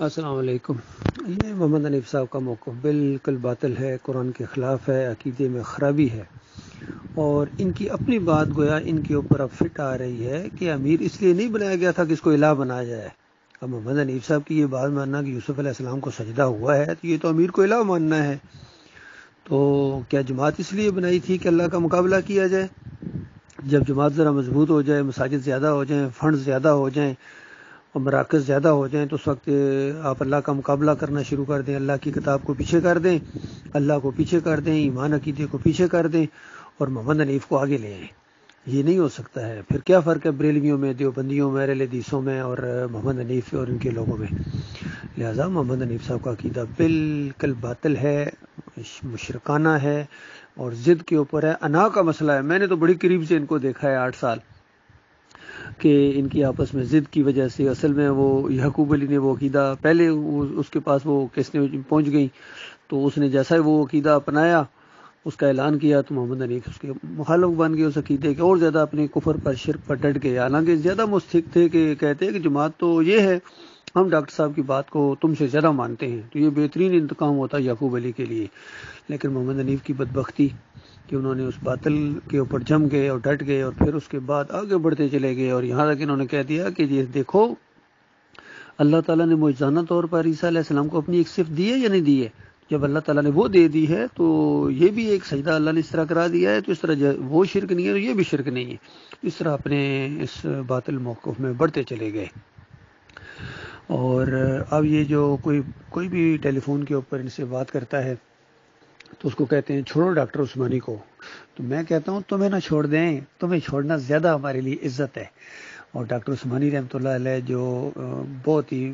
السلام علیکم۔ یہ محمد حنیف صاحب کا موقف بالکل باطل ہے، قرآن کے خلاف ہے، عقیدے میں خرابی ہے، اور ان کی اپنی بات گویا ان کے اوپر اب فٹ آ رہی ہے کہ امیر اس لیے نہیں بنایا گیا تھا کہ اس کو الہ بنایا جائے۔ اب محمد حنیف صاحب کی یہ بات ماننا کہ یوسف علیہ السلام کو سجدہ ہوا ہے تو یہ تو امیر کو الہ ماننا ہے۔ تو کیا جماعت اس لیے بنائی تھی کہ اللہ کا مقابلہ کیا جائے؟ جب جماعت ذرا مضبوط ہو جائے، مساجد زیادہ ہو جائیں، فنڈ زیادہ ہو جائیں اور مراکز زیادہ ہو جائیں تو اس وقت آپ اللہ کا مقابلہ کرنا شروع کر دیں، اللہ کی کتاب کو پیچھے کر دیں، اللہ کو پیچھے کر دیں، ایمان عقیدے کو پیچھے کر دیں اور محمد حنیف کو آگے لے آئیں۔ یہ نہیں ہو سکتا ہے۔ پھر کیا فرق ہے بریلویوں میں، دیوبندیوں میں، اہل حدیثوں میں اور محمد حنیف اور ان کے لوگوں میں؟ لہذا محمد حنیف صاحب کا عقیدہ بالکل باطل ہے، مشرکانہ ہے اور ضد کے اوپر ہے، انا کا مسئلہ ہے۔ میں نے تو بڑی قریب سے ان کو دیکھا ہے 8 سال کہ ان کی آپس میں ضد کی وجہ سے اصل میں وہ یعقوب علی نے وہ عقیدہ پہلے اس کے پاس وہ کس نے پہنچ گئی تو اس نے جیسا وہ عقیدہ اپنایا، اس کا اعلان کیا تو محمد حنیف اس کے مخالف بن گئے، اس عقیدے کے اور زیادہ اپنے کفر پر شرک پر ڈٹ گئے، حالانکہ زیادہ مستحق تھے کہ کہتے ہیں کہ جماعت تو یہ ہے، ہم ڈاکٹر صاحب کی بات کو تم سے زیادہ مانتے ہیں، تو یہ بہترین انتقام ہوتا ہے یعقوب علی کے لیے۔ لیکن محمد حنیف کی بدبختی کہ انہوں نے اس باطل کے اوپر جم گئے اور ڈٹ گئے اور پھر اس کے بعد آگے بڑھتے چلے گئے، اور یہاں تک انہوں نے کہہ دیا کہ یہ دیکھو اللہ تعالیٰ نے معجزانہ طور پر عیسیٰ علیہ السلام کو اپنی ایک صفت دی ہے یا نہیں دی ہے؟ جب اللہ تعالیٰ نے وہ دے دی ہے تو یہ بھی ایک سجدہ اللہ نے اس طرح کرا دیا ہے، تو اس طرح وہ شرک نہیں ہے تو یہ بھی شرک نہیں ہے۔ اس طرح اپنے اس باطل موقف میں بڑھتے چلے گئے۔ اور اب یہ جو کوئی بھی ٹیلی فون کے اوپر ان سے بات کرتا ہے تو اس کو کہتے ہیں چھوڑو ڈاکٹر عثمانی کو، تو میں کہتا ہوں تمہیں نہ چھوڑ دیں، تمہیں چھوڑنا زیادہ ہمارے لیے عزت ہے۔ اور ڈاکٹر عثمانی رحمۃ اللہ علیہ جو بہت ہی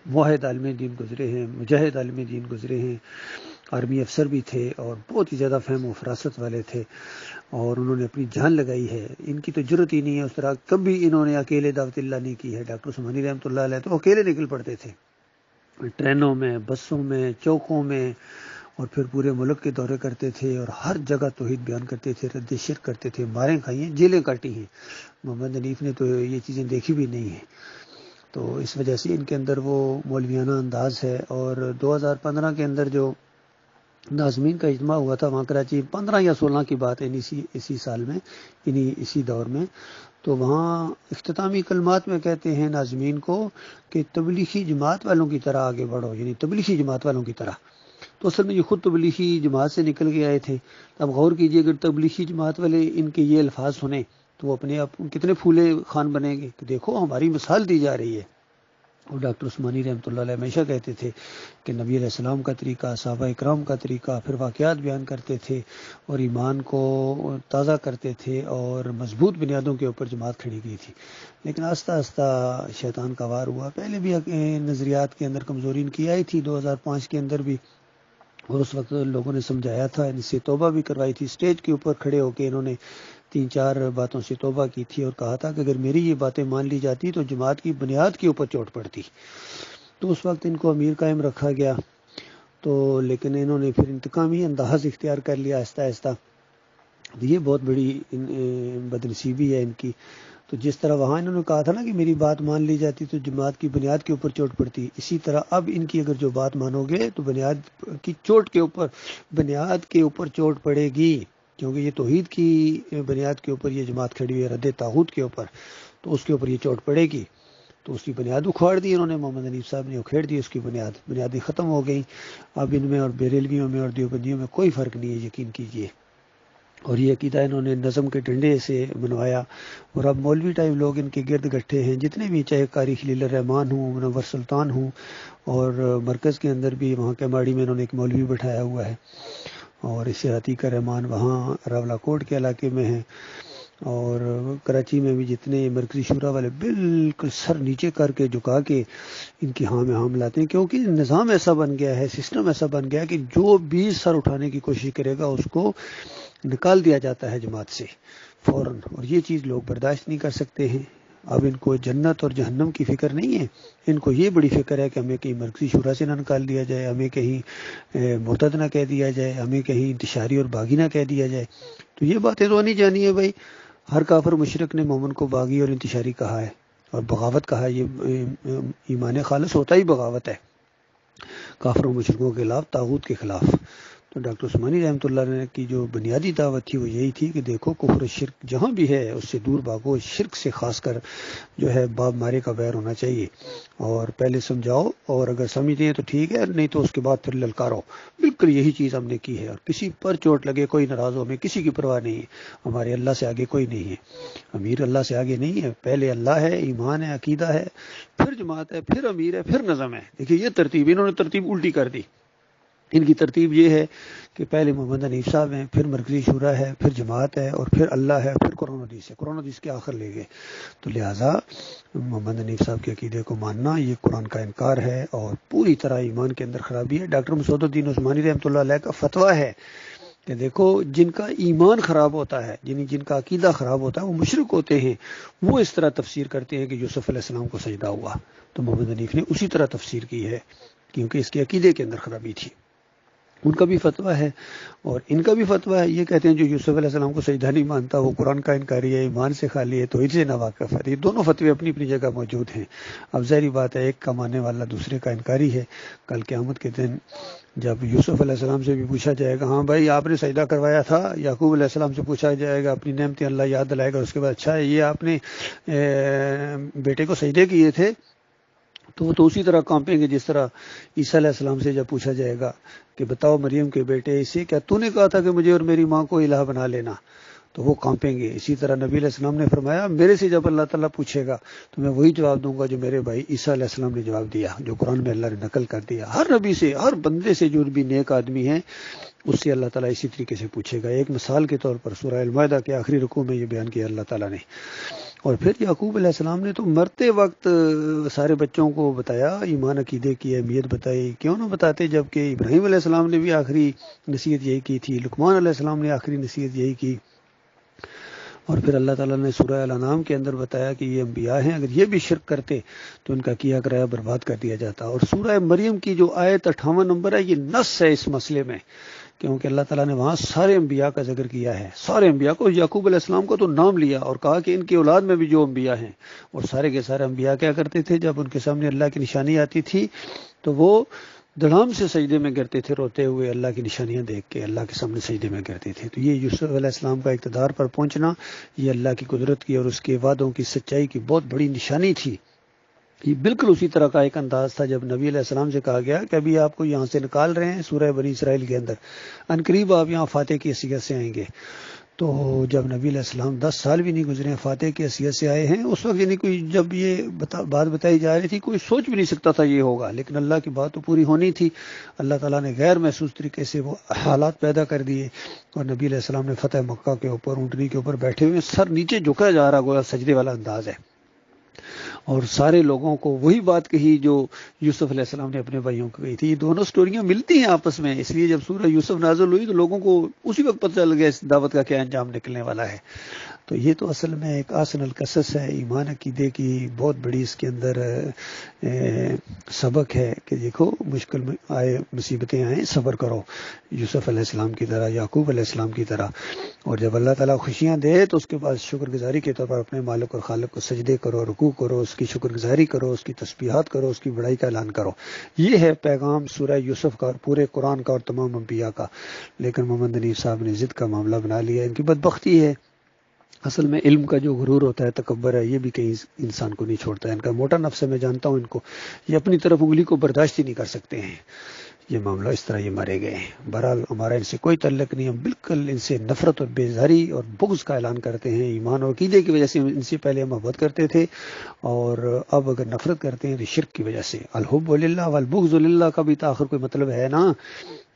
موحد عالم دین گزرے ہیں، مجاہد عالم دین گزرے ہیں، آرمی افسر بھی تھے اور بہت ہی زیادہ فہم و فراست والے تھے، اور انہوں نے اپنی جان لگائی ہے۔ ان کی تو جرت ہی نہیں ہے، اس طرح کبھی انہوں نے اکیلے دعوت اللہ نہیں کی ہے۔ ڈاکٹر عثمانی رحمۃ اللہ علیہ تو اکیلے نکل پڑتے تھے، ٹرینوں میں، بسوں میں، چوکوں میں، اور پھر پورے ملک کے دورے کرتے تھے اور ہر جگہ توحید بیان کرتے تھے، رد شرک کرتے تھے، ماریں کھائی ہیں، جیلیں کاٹی ہیں۔ محمد حنیف نے تو یہ چیزیں دیکھی بھی نہیں ہیں، تو اس وجہ سے ان کے اندر وہ مولویانہ انداز ہے۔ اور 2015 کے اندر جو ناظمین کا اجتماع ہوا تھا وہاں کراچی، 15 یا 16 کی بات ہے، اسی سال میں، اسی دور میں، تو وہاں اختتامی کلمات میں کہتے ہیں ناظمین کو کہ تبلیغی جماعت والوں کی طرح آگے بڑھو، یعنی تبلیغی جماعت والوں کی طرح۔ تو اصل میں یہ خود تبلیغی جماعت سے نکل کے آئے تھے۔ اب غور کیجئے اگر تبلیغی جماعت والے ان کے یہ الفاظ سنیں تو وہ اپنے آپ کتنے پھولے خان بنیں گے کہ دیکھو ہماری مثال دی جا رہی ہے۔ اور ڈاکٹر عثمانی رحمۃ اللہ علیہ ہمیشہ کہتے تھے کہ نبی علیہ السلام کا طریقہ، صحابہ اکرام کا طریقہ، پھر واقعات بیان کرتے تھے اور ایمان کو تازہ کرتے تھے اور مضبوط بنیادوں کے اوپر جماعت کھڑی کی تھی۔ لیکن آہستہ آہستہ شیطان کا وار ہوا۔ پہلے بھی نظریات کے اندر کمزوری ان کی آئی تھی 2005 کے اندر بھی، اور اس وقت لوگوں نے سمجھایا تھا، ان سے توبہ بھی کروائی تھی، اسٹیج کے اوپر کھڑے ہو کے انہوں نے 3-4 باتوں سے توبہ کی تھی اور کہا تھا کہ اگر میری یہ باتیں مان لی جاتی تو جماعت کی بنیاد کے اوپر چوٹ پڑتی۔ تو اس وقت ان کو امیر قائم رکھا گیا، تو لیکن انہوں نے پھر انتقامی انداز اختیار کر لیا آہستہ آہستہ۔ یہ بہت بڑی بدنصیبی ہے ان کی۔ تو جس طرح وہاں انہوں نے کہا تھا نا کہ میری بات مان لی جاتی تو جماعت کی بنیاد کے اوپر چوٹ پڑتی، اسی طرح اب ان کی اگر جو بات مانو گے تو بنیاد کی چوٹ کے اوپر، بنیاد کے اوپر چوٹ پڑے گی، کیونکہ یہ توحید کی بنیاد کے اوپر یہ جماعت کھڑی ہوئی ہے، رد طاغوت کے اوپر، تو اس کے اوپر یہ چوٹ پڑے گی۔ تو اس کی بنیاد اکھاڑ دی انہوں نے، محمد حنیف صاحب نے اکھیڑ دی اس کی بنیادیں ختم ہو گئیں۔ اب ان میں اور بریلویوں میں اور دیوبندیوں میں کوئی فرق نہیں ہے، یقین کیجئے۔ اور یہ عقیدہ انہوں نے نظم کے ڈنڈے سے منوایا، اور اب مولوی ٹائپ لوگ ان کے گرد گٹھے ہیں، جتنے بھی، چاہے قاری خلیل الرحمان ہوں، منور سلطان ہوں، اور مرکز کے اندر بھی وہاں کے ماڑی میں انہوں نے ایک مولوی بٹھایا ہوا ہے، اور اس سے عتیق الرحمان وہاں راولہ کوٹ کے علاقے میں ہیں، اور کراچی میں بھی جتنے مرکزی شورا والے بالکل سر نیچے کر کے جھکا کے ان کی ہاں میں ہاں ملاتے ہیں، کیونکہ نظام ایسا بن گیا ہے، سسٹم ایسا بن گیا ہے کہ جو بھی سر اٹھانے کی کوشش کرے گا اس کو نکال دیا جاتا ہے جماعت سے فوراً، اور یہ چیز لوگ برداشت نہیں کر سکتے ہیں۔ اب ان کو جنت اور جہنم کی فکر نہیں ہے، ان کو یہ بڑی فکر ہے کہ ہمیں کہیں مرکزی شورا سے نہ نکال دیا جائے، ہمیں کہیں مرتد نہ کہہ دیا جائے، ہمیں کہیں انتشاری اور باغی نہ کہہ دیا جائے۔ تو یہ باتیں تو نہیں جانی ہے بھائی، ہر کافر مشرک نے مومن کو باغی اور انتشاری کہا ہے، اور بغاوت کہا، یہ ایمان خالص ہوتا ہی بغاوت ہے، کافروں مشرکوں کے خلاف، طاغوت کے خلاف۔ تو ڈاکٹر عثمانی رحمۃ اللہ علیہ کی جو بنیادی دعوت تھی وہ یہی تھی کہ دیکھو کفر شرک جہاں بھی ہے اس سے دور بھاگو، شرک سے خاص کر جو ہے باب مارے کا ویر ہونا چاہیے، اور پہلے سمجھاؤ، اور اگر سمجھتے ہیں تو ٹھیک ہے، نہیں تو اس کے بعد پھر للکارو۔ بالکل یہی چیز ہم نے کی ہے، اور کسی پر چوٹ لگے کوئی ناراض ہو، ہمیں کسی کی پرواہ نہیں ہے، ہمارے اللہ سے آگے کوئی نہیں ہے، امیر اللہ سے آگے نہیں ہے، پہلے اللہ ہے، ایمان ہے، عقیدہ ہے، پھر جماعت ہے، پھر امیر ہے، پھر نظم ہے۔ دیکھیے یہ ترتیب، انہوں نے ترتیب الٹی کر دی۔ ان کی ترتیب یہ ہے کہ پہلے محمد حنیف صاحب ہیں، پھر مرکزی شورا ہے، پھر جماعت ہے، اور پھر اللہ ہے، پھر قرآن حدیث ہے، قرآن حدیث کے آخر لے گئے۔ تو لہٰذا محمد حنیف صاحب کے عقیدے کو ماننا یہ قرآن کا انکار ہے، اور پوری طرح ایمان کے اندر خرابی ہے۔ ڈاکٹر مسعود الدین عثمانی رحمۃ اللہ علیہ کا فتویٰ ہے کہ دیکھو جن کا ایمان خراب ہوتا ہے، جن کا عقیدہ خراب ہوتا ہے، وہ مشرک ہوتے ہیں، وہ اس طرح تفسیر کرتے ہیں کہ یوسف علیہ السلام کو سجدہ ہوا، تو محمد حنیف نے اسی طرح تفسیر کی ہے کیونکہ اس کے عقیدے کے اندر خرابی تھی۔ ان کا بھی فتویٰ ہے اور ان کا بھی فتویٰ ہے، یہ کہتے ہیں جو یوسف علیہ السلام کو سجدہ نہیں مانتا وہ قرآن کا انکاری ہے، ایمان سے خالی ہے، توحید سے ناواقف ہے۔ یہ دونوں فتوے اپنی اپنی جگہ موجود ہیں۔ اب ظاہری بات ہے ایک کا ماننے والا دوسرے کا انکاری ہے۔ کل قیامت کے دن جب یوسف علیہ السلام سے بھی پوچھا جائے گا، ہاں بھائی آپ نے سجدہ کروایا تھا، یعقوب علیہ السلام سے پوچھا جائے گا، اپنی نعمتیں اللہ یاد دلائے گا، اس کے بعد اچھا ہے یہ آپ نے بیٹے کو سجدے کیے تھے، تو وہ تو اسی طرح کانپیں گے جس طرح عیسیٰ علیہ السلام سے جب پوچھا جائے گا کہ بتاؤ مریم کے بیٹے، اسے کیا تو نے کہا تھا کہ مجھے اور میری ماں کو الہ بنا لینا، تو وہ کانپیں گے۔ اسی طرح نبی علیہ السلام نے فرمایا میرے سے جب اللہ تعالیٰ پوچھے گا تو میں وہی جواب دوں گا جو میرے بھائی عیسیٰ علیہ السلام نے جواب دیا، جو قرآن میں اللہ نے نقل کر دیا۔ ہر نبی سے، ہر بندے سے جو بھی نیک آدمی ہے اس سے اللہ تعالیٰ اسی طریقے سے پوچھے گا۔ ایک مثال کے طور پر سورہ المائدہ کے آخری رکوع میں یہ بیان کیا اللہ تعالیٰ نے۔ اور پھر یعقوب علیہ السلام نے تو مرتے وقت سارے بچوں کو بتایا، ایمان عقیدے کی اہمیت بتائی، کیوں نہ بتاتے، جب کہ ابراہیم علیہ السلام نے بھی آخری نصیحت یہی کی تھی، لقمان علیہ السلام نے آخری نصیحت یہی کی۔ اور پھر اللہ تعالیٰ نے سورہ الانعام کے اندر بتایا کہ یہ انبیاء ہیں، اگر یہ بھی شرک کرتے تو ان کا کیا کرایا برباد کر دیا جاتا۔ اور سورہ مریم کی جو آیت 58 نمبر ہے، یہ نص ہے اس مسئلے میں، کیونکہ اللہ تعالیٰ نے وہاں سارے انبیاء کا ذکر کیا ہے، سارے انبیاء کو، یعقوب علیہ السلام کو تو نام لیا اور کہا کہ ان کی اولاد میں بھی جو انبیاء ہیں، اور سارے کے سارے انبیاء کیا کرتے تھے، جب ان کے سامنے اللہ کی نشانی آتی تھی تو وہ دڑام سے سجدے میں گرتے تھے، روتے ہوئے اللہ کی نشانیاں دیکھ کے اللہ کے سامنے سجدے میں گرتے تھے۔ تو یہ یوسف علیہ السلام کا اقتدار پر پہنچنا، یہ اللہ کی قدرت کی اور اس کے وعدوں کی سچائی کی بہت بڑی نشانی تھی۔ یہ بالکل اسی طرح کا ایک انداز تھا جب نبی علیہ السلام سے کہا گیا کہ ابھی آپ کو یہاں سے نکال رہے ہیں سورہ بنی اسرائیل کے اندر، عنقریب آپ یہاں فاتح کی حیثیت سے آئیں گے۔ تو جب نبی علیہ السلام 10 سال بھی نہیں گزرے فاتح کی حیثیت سے آئے ہیں، اس وقت یعنی کوئی جب یہ بات بتائی جا رہی تھی کوئی سوچ بھی نہیں سکتا تھا یہ ہوگا، لیکن اللہ کی بات تو پوری ہونی تھی۔ اللہ تعالیٰ نے غیر محسوس طریقے سے وہ حالات پیدا کر دیے، اور نبی علیہ السلام نے فتح مکہ کے اوپر اونٹنی کے اوپر بیٹھے ہوئے سر نیچے جھکا جا رہا، گویا سجدے والا انداز ہے، اور سارے لوگوں کو وہی بات کہی جو یوسف علیہ السلام نے اپنے بھائیوں کو کہی تھی۔ یہ دونوں سٹوریاں ملتی ہیں آپس میں، اس لیے جب سورہ یوسف نازل ہوئی تو لوگوں کو اسی وقت پتہ چل گیا اس دعوت کا کیا انجام نکلنے والا ہے۔ تو یہ تو اصل میں ایک آسن القصص ہے، ایمان عقیدے کی بہت بڑی اس کے اندر سبق ہے کہ دیکھو مشکل آئے، مصیبتیں آئیں، صبر کرو، یوسف علیہ السلام کی طرح، یعقوب علیہ السلام کی طرح، اور جب اللہ تعالیٰ خوشیاں دے تو اس کے بعد شکر گزاری کے طور پر اپنے مالک اور خالق کو سجدے کرو، رکوع کرو، اس کی شکر گزاری کرو، اس کی تسبیحات کرو، اس کی بڑائی کا اعلان کرو۔ یہ ہے پیغام سورہ یوسف کا اور پورے قرآن کا اور تمام انبیاء کا۔ لیکن محمد حنیف صاحب نے ضد کا معاملہ بنا لیا، ان کی بدبختی ہے۔ اصل میں علم کا جو غرور ہوتا ہے، تکبر ہے، یہ بھی کہیں انسان کو نہیں چھوڑتا ہے۔ ان کا موٹا نفس ہے، میں جانتا ہوں ان کو، یہ اپنی طرف انگلی کو برداشت ہی نہیں کر سکتے ہیں۔ یہ معاملہ اس طرح یہ مارے گئے ہیں۔ بہرحال ہمارا ان سے کوئی تعلق نہیں، ہم بالکل ان سے نفرت اور بیزاری اور بغض کا اعلان کرتے ہیں۔ ایمان اور عقیدے کی وجہ سے ان سے پہلے ہم محبت کرتے تھے، اور اب اگر نفرت کرتے ہیں تو شرک کی وجہ سے۔ الحب للہ والبغض للہ کا بھی تو آخر کوئی مطلب ہے نا۔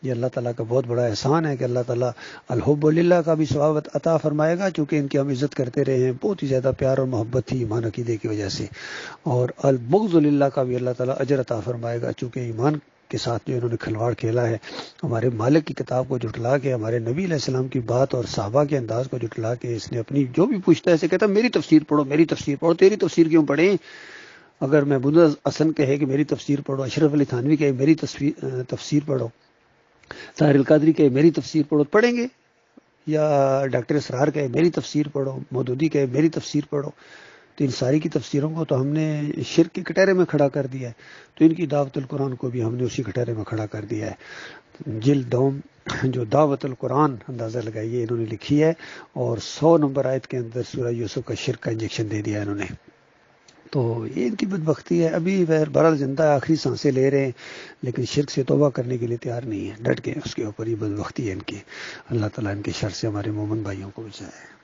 یہ اللہ تعالیٰ کا بہت بڑا احسان ہے کہ اللہ تعالیٰ الحب للہ کا بھی ثواب عطا فرمائے گا، چونکہ ان کی ہم عزت کرتے رہے ہیں، بہت ہی زیادہ پیار اور محبت تھی ایمان عقیدے کی وجہ سے۔ اور البغض للہ کا بھی اللہ تعالیٰ اجر عطا فرمائے گا، چونکہ ایمان کے ساتھ جو انہوں نے کھلواڑ کھیلا ہے، ہمارے مالک کی کتاب کو جھٹلا کے، ہمارے نبی علیہ السلام کی بات اور صحابہ کے انداز کو جھٹلا کے، اس نے اپنی جو بھی پوچھتا ہے اسے کہتا ہے میری تفسیر پڑھو، میری تفسیر پڑھو۔ تیری تفسیر کیوں پڑھیں؟ اگر محمود حسن کہے کہ میری تفسیر پڑھو، اشرف علی تھانوی کہے میری تفسیر پڑھو، طاہر القادری کہے میری تفسیر پڑھو، پڑھیں گے؟ یا ڈاکٹر اسرار کہے میری تفسیر پڑھو، مودودی کہے میری تفسیر پڑھو، تو ان ساری کی تفسیروں کو تو ہم نے شرک کے کٹہرے میں کھڑا کر دیا ہے، تو ان کی دعوت القرآن کو بھی ہم نے اسی کٹہرے میں کھڑا کر دیا ہے۔ جلد دوم جو دعوت القرآن اندازہ لگائیے انہوں نے لکھی ہے، اور 100 نمبر آیت کے اندر سورہ یوسف کا شرک کا انجیکشن دے دیا انہوں نے۔ تو یہ ان کی بدبختی ہے، ابھی بہرحال زندہ آخری سانسیں لے رہے ہیں لیکن شرک سے توبہ کرنے کے لیے تیار نہیں ہے، ڈٹ کے اس کے اوپر، یہ بدبختی ہے ان کی۔ اللہ تعالیٰ ان کے شر سے ہمارے مومن بھائیوں کو بچائے۔